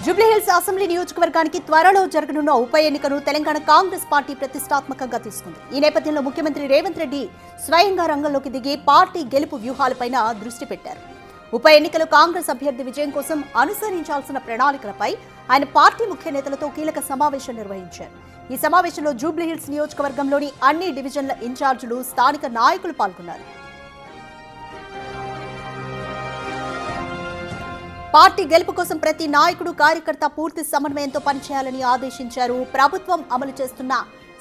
Jubilee Hills assembly నియోజకవర్గానికి త్వరలో జరగనున్న ఉప ఎన్నికను తెలంగాణ కాంగ్రెస్ పార్టీ ప్రతిష్టాత్మకంగా తీసుకుంది. ఈ నేపథ్యంలో ముఖ్యమంత్రి రేవంత్ రెడ్డి స్వయంగా రంగంలోకి దిగి పార్టీ గెలుపు వ్యూహాలపైన దృష్టి పెట్టారు. ఉప ఎన్నికలో కాంగ్రెస్ అభ్యర్థి విజయం కోసం అనుసరించాల్సిన ప్రణాళికలపై ఆయన పార్టీ ముఖ్య నేతలతో కీలక సమావేశం నిర్వహించారు. ఈ సమావేశంలో జూబ్లీహిల్స్ నియోజకవర్గంలోని అన్ని డివిజన్ల ఇన్ఛార్జీలు, స్థానిక నాయకులు పాల్గొన్నారు. పార్టీ గెలుపు కోసం ప్రతి నాయకుడు, కార్యకర్త పూర్తి సమన్వయంతో పనిచేయాలని ఆదేశించారు. ప్రభుత్వం అమలు చేస్తున్న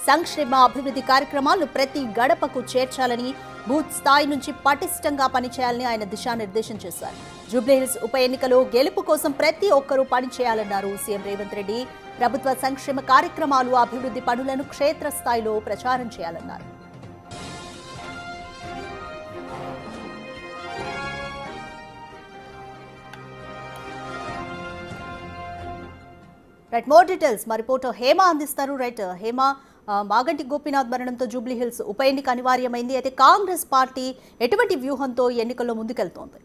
సంక్షేమ అభివృద్ధి కార్యక్రమాలు ప్రతి గడపకు చేర్చాలని, బూత్ స్థాయి నుంచి పటిష్టంగా పనిచేయాలని ఆయన దిశానిర్దేశం చేశారు. జూబ్లీహిల్స్ ఉప ఎన్నికలో గెలుపు కోసం ప్రతి ఒక్కరూ పనిచేయాలన్నారు సీఎం రేవంత్ రెడ్డి. ప్రభుత్వ సంక్షేమ కార్యక్రమాలు, అభివృద్ధి పనులను క్షేత్రస్థాయిలో ప్రచారం చేయాలన్నారు. రైట్, మోర్ డీటెయిల్స్ మా రిపోర్టర్ హేమ అందిస్తారు. రైట్ హేమ, మాగంటి గోపీనాథ్ మరణంతో జూబ్లీహిల్స్ ఉప ఎన్నిక అనివార్యమైంది. అయితే కాంగ్రెస్ పార్టీ ఎటువంటి వ్యూహంతో ఎన్నికల్లో ముందుకెళ్తోంది?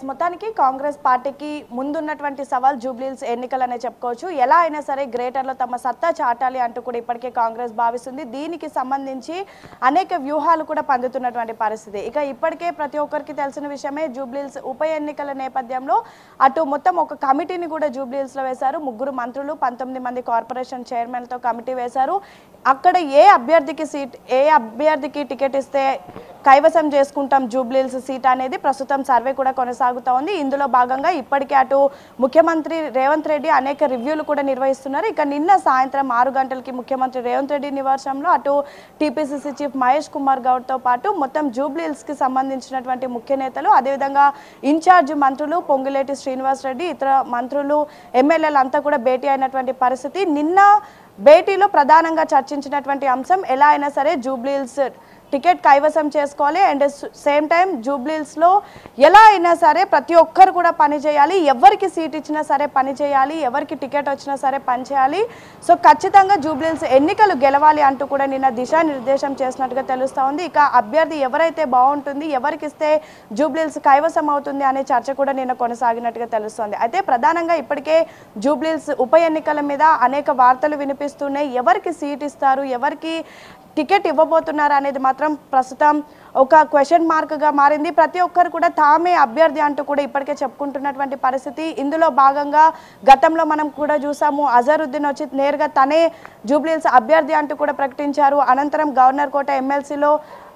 మొత్తానికి కాంగ్రెస్ పార్టీకి ముందున్నటువంటి సవాల్ జూబ్లీహిల్స్ ఎన్నికలనే చెప్పుకోవచ్చు. ఎలా అయినా సరే గ్రేటర్లో తమ సత్తా చాటాలి అంటూ కూడా ఇప్పటికే కాంగ్రెస్ భావిస్తుంది. దీనికి సంబంధించి అనేక వ్యూహాలు కూడా పందుతున్నటువంటి పరిస్థితి. ఇక ఇప్పటికే ప్రతి ఒక్కరికి తెలిసిన విషయమే, జూబ్లీహిల్స్ ఉప ఎన్నికల నేపథ్యంలో అటు మొత్తం ఒక కమిటీని కూడా జూబ్లీహిల్స్లో వేశారు. 3 మంత్రులు, 19 మంది కార్పొరేషన్ చైర్మన్లతో కమిటీ వేశారు. అక్కడ ఏ అభ్యర్థికి టికెట్ ఇస్తే కైవసం చేసుకుంటాం జూబ్లీహిల్స్ సీట్ అనేది ప్రస్తుతం సర్వే కూడా కొనసాగుతూ ఉంది. ఇందులో భాగంగా ఇప్పటికే అటు ముఖ్యమంత్రి రేవంత్ రెడ్డి అనేక రివ్యూలు కూడా నిర్వహిస్తున్నారు. ఇక నిన్న సాయంత్రం 6 గంటలకి ముఖ్యమంత్రి రేవంత్ రెడ్డి నివాసంలో అటు టీపీసీసీ చీఫ్ మహేష్ కుమార్ గౌడ్తో పాటు మొత్తం జూబ్లీహిల్స్కి సంబంధించినటువంటి ముఖ్య నేతలు, అదేవిధంగా ఇన్ఛార్జ్ మంత్రులు పొంగులేటి శ్రీనివాస్ రెడ్డి, ఇతర మంత్రులు, ఎమ్మెల్యేలు అంతా కూడా భేటీ అయినటువంటి పరిస్థితి. నిన్న భేటీలో ప్రధానంగా చర్చించినటువంటి అంశం, ఎలా అయినా సరే జూబ్లీహిల్స్ టికెట్ కైవసం చేసుకోవాలి అండ్ సేమ్ టైం జూబ్లీహిల్స్లో ఎలా అయినా సరే ప్రతి ఒక్కరు కూడా పని చేయాలి. ఎవరికి సీట్ ఇచ్చినా సరే పని చేయాలి, ఎవరికి టికెట్ వచ్చినా సరే పని చేయాలి. సో ఖచ్చితంగా జూబ్లీహిల్స్ ఎన్నికలు గెలవాలి అంటూ కూడా నిన్న దిశానిర్దేశం చేసినట్టుగా తెలుస్తూ ఉంది. ఇక అభ్యర్థి ఎవరైతే బాగుంటుంది, ఎవరికి ఇస్తే జూబ్లీహిల్స్ కైవసం అవుతుంది అనే చర్చ కూడా నిన్న కొనసాగినట్టుగా తెలుస్తోంది. అయితే ప్రధానంగా ఇప్పటికే జూబ్లీహిల్స్ ఉప ఎన్నికల మీద అనేక వార్తలు వినిపిస్తున్నాయి. ఎవరికి సీట్ ఇస్తారు, ఎవరికి టికెట్ ఇవ్వబోతున్నారు అనేది మాత్రం ప్రస్తుతం ఒక క్వశ్చన్ మార్క్గా మారింది. ప్రతి ఒక్కరు కూడా తామే అభ్యర్థి అంటూ కూడా ఇప్పటికే చెప్పుకుంటున్నటువంటి పరిస్థితి. ఇందులో భాగంగా గతంలో మనం కూడా చూసాము, అజరుద్దీన్ వచ్చి నేరుగా తనే జూబ్లీహిల్స్ అభ్యర్థి అంటూ కూడా ప్రకటించారు. అనంతరం గవర్నర్ కోట ఎమ్మెల్సీలో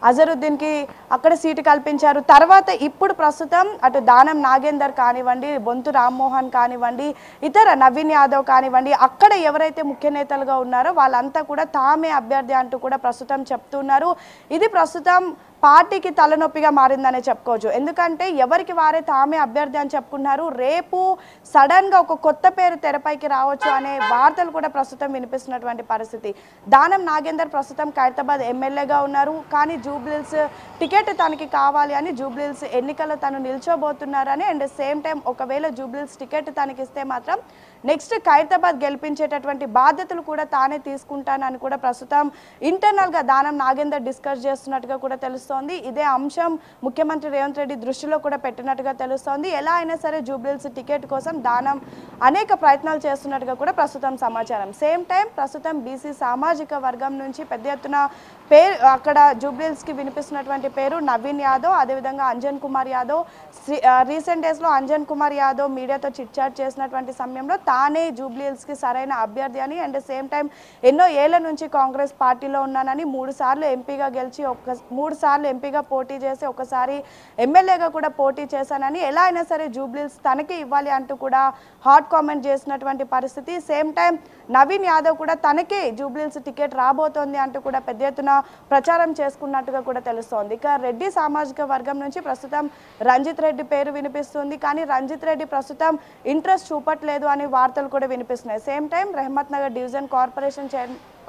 అజరుద్దీన్కి అక్కడ సీటు కల్పించారు. తర్వాత ఇప్పుడు ప్రస్తుతం అటు దానం నాగేందర్ కానివ్వండి, బొంతు రామ్మోహన్ కానివ్వండి, ఇతర నవీన్ యాదవ్ కానివ్వండి, అక్కడ ఎవరైతే ముఖ్య నేతలుగా ఉన్నారో వాళ్ళంతా కూడా తామే అభ్యర్థి అంటూ కూడా ప్రస్తుతం చెప్తున్నారు. ఇది ప్రస్తుతం పార్టీకి తలనొప్పిగా మారిందనే చెప్పుకోవచ్చు. ఎందుకంటే ఎవరికి వారే తామే అభ్యర్థి అని చెప్పుకున్నారు. రేపు సడన్గా ఒక కొత్త పేరు తెరపైకి రావచ్చు అనే వార్తలు కూడా ప్రస్తుతం వినిపిస్తున్నటువంటి పరిస్థితి. దానం నాగేందర్ ప్రస్తుతం ఖైరతాబాద్ ఎమ్మెల్యేగా ఉన్నారు. కానీ జూబ్లీహిల్స్ టికెట్ తనకి కావాలి అని, జూబ్లీహిల్స్ ఎన్నికల్లో తను నిల్చోబోతున్నారని అండ్ సేమ్ టైం ఒకవేళ జూబ్లీహిల్స్ టికెట్ తనకి ఇస్తే మాత్రం నెక్స్ట్ ఖైరతాబాద్ గెలిపించేటటువంటి బాధ్యతలు కూడా తానే తీసుకుంటానని కూడా ప్రస్తుతం ఇంటర్నల్గా దానం నాగేందర్ డిస్కస్ చేస్తున్నట్టుగా కూడా తెలుస్తోంది. ఇదే అంశం ముఖ్యమంత్రి రేవంత్ రెడ్డి దృష్టిలో కూడా పెట్టినట్టుగా తెలుస్తోంది. ఎలా అయినా సరే జూబ్లీహిల్స్ టికెట్ కోసం దానం అనేక ప్రయత్నాలు చేస్తున్నట్టుగా కూడా ప్రస్తుతం సమాచారం. సేమ్ టైం ప్రస్తుతం బీసీ సామాజిక వర్గం నుంచి పెద్ద ఎత్తున పేరు అక్కడ జూబ్లీహిల్స్కి వినిపిస్తున్నటువంటి పేరు నవీన్ యాదవ్, అదేవిధంగా అంజన్ కుమార్ యాదవ్. రీసెంట్ డేస్లో అంజన్ కుమార్ యాదవ్ మీడియాతో చిట్చాట్ చేసినటువంటి సమయంలో తానే జూబ్లీహిల్స్కి సరైన అభ్యర్థి అని అండ్ సేమ్ టైం ఎన్నో ఏళ్ల నుంచి కాంగ్రెస్ పార్టీలో ఉన్నానని, 3 సార్లు ఎంపీగా గెలిచి 3 సార్లు ఎంపీగా పోటీ చేసి ఒకసారి ఎమ్మెల్యేగా కూడా పోటీ చేశానని, ఎలా అయినా సరే జూబ్లీహిల్స్ తనకి ఇవ్వాలి అంటూ కూడా హాట్ కామెంట్ చేసినటువంటి పరిస్థితి. సేమ్ టైం నవీన్ యాదవ్ కూడా తనకే జూబ్లీహిల్స్ టికెట్ రాబోతోంది అంటూ కూడా పెద్ద ఎత్తున ప్రచారం చేసుకున్నట్టుగా కూడా తెలుస్తోంది. ఇక రెడ్డి సామాజిక వర్గం నుంచి ప్రస్తుతం రంజిత్ రెడ్డి పేరు వినిపిస్తుంది. కానీ రంజిత్ రెడ్డి ప్రస్తుతం ఇంట్రెస్ట్ చూపట్లేదు అని వార్తలు కూడా వినిపిస్తున్నాయి. Same time Rehmat Nagar division corporation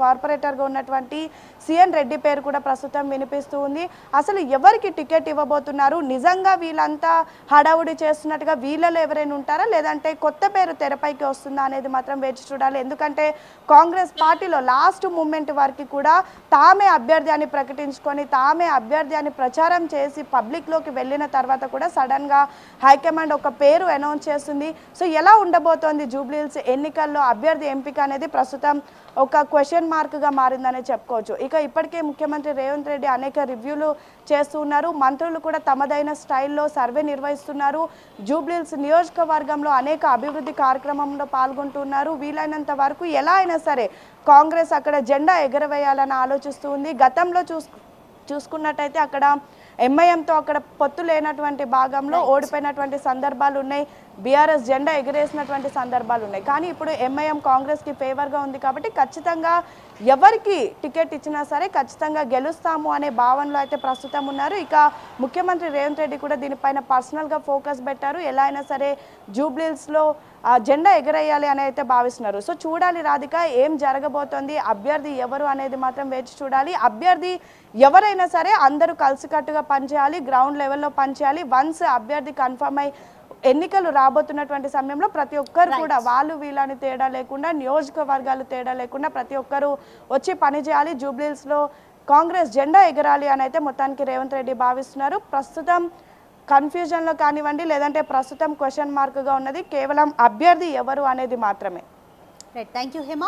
కార్పొరేటర్గా ఉన్నటువంటి సిఎన్ రెడ్డి పేరు కూడా ప్రస్తుతం వినిపిస్తూ ఉంది. అసలు ఎవరికి టికెట్ ఇవ్వబోతున్నారు, నిజంగా వీళ్ళంతా హడావుడి చేస్తున్నట్టుగా వీళ్ళలో ఎవరైనా ఉంటారా, లేదంటే కొత్త పేరు తెరపైకి వస్తుందా అనేది మాత్రం వేచి చూడాలి. ఎందుకంటే కాంగ్రెస్ పార్టీలో లాస్ట్ మూమెంట్ వరకు కూడా తామే అభ్యర్థి అని ప్రకటించుకొని తామే అభ్యర్థి అని ప్రచారం చేసి పబ్లిక్లోకి వెళ్ళిన తర్వాత కూడా సడన్గా హైకమాండ్ ఒక పేరు అనౌన్స్ చేస్తుంది. సో ఎలా ఉండబోతోంది జూబ్లీహిల్స్ ఎన్నికల్లో అభ్యర్థి ఎంపిక అనేది ప్రస్తుతం ఒక క్వశ్చన్ మార్క్గా మారిందనే చెప్పుకోవచ్చు. ఇక ఇప్పటికే ముఖ్యమంత్రి రేవంత్ రెడ్డి అనేక రివ్యూలు చేస్తున్నారు. మంత్రులు కూడా తమదైన స్టైల్లో సర్వే నిర్వహిస్తున్నారు. జూబ్లీహిల్స్ నియోజకవర్గంలో అనేక అభివృద్ధి కార్యక్రమంలో పాల్గొంటున్నారు. వీలైనంత వరకు ఎలా అయినా సరే కాంగ్రెస్ అక్కడ జెండా ఎగరవేయాలని ఆలోచిస్తూ ఉంది. గతంలో చూసుకున్నట్టయితే అక్కడ ఎంఐఎంతో అక్కడ పొత్తు లేనటువంటి భాగంలో ఓడిపోయినటువంటి సందర్భాలు ఉన్నాయి. బీఆర్ఎస్ జెండా ఎగిరేసినటువంటి సందర్భాలు ఉన్నాయి. కానీ ఇప్పుడు ఎంఐఎం కాంగ్రెస్కి ఫేవర్గా ఉంది కాబట్టి ఖచ్చితంగా ఎవరికి టికెట్ ఇచ్చినా సరే ఖచ్చితంగా గెలుస్తాము అనే భావనలో అయితే ప్రస్తుతం ఉన్నారు. ఇక ముఖ్యమంత్రి రేవంత్ రెడ్డి కూడా దీనిపైన పర్సనల్గా ఫోకస్ పెట్టారు. ఎలా అయినా సరే జూబ్లీహిల్స్లో జెండా ఎగరేయాలి అని అయితే భావిస్తున్నారు. సో చూడాలి రాధిక ఏం జరగబోతోంది, అభ్యర్థి ఎవరు అనేది మాత్రం వేచి చూడాలి. అభ్యర్థి ఎవరైనా సరే అందరూ కలిసికట్టుగా పనిచేయాలి, గ్రౌండ్ లెవెల్లో పనిచేయాలి. వన్స్ అభ్యర్థి కన్ఫర్మ్ అయి ఎన్నికలు రాబోతున్నటువంటి సమయంలో ప్రతి ఒక్కరు కూడా వాళ్ళు వీళ్ళని తేడా లేకుండా నియోజకవర్గాలు తేడా లేకుండా ప్రతి ఒక్కరు వచ్చి పనిచేయాలి. జూబ్లీహిల్స్లో కాంగ్రెస్ జెండా ఎగరాలి అని అయితే మొత్తానికి రేవంత్ రెడ్డి భావిస్తున్నారు. ప్రస్తుతం కన్ఫ్యూజన్లో కానివ్వండి లేదంటే ప్రస్తుతం క్వశ్చన్ మార్క్గా ఉన్నది కేవలం అభ్యర్థి ఎవరు అనేది మాత్రమే. Right, thank you Hema.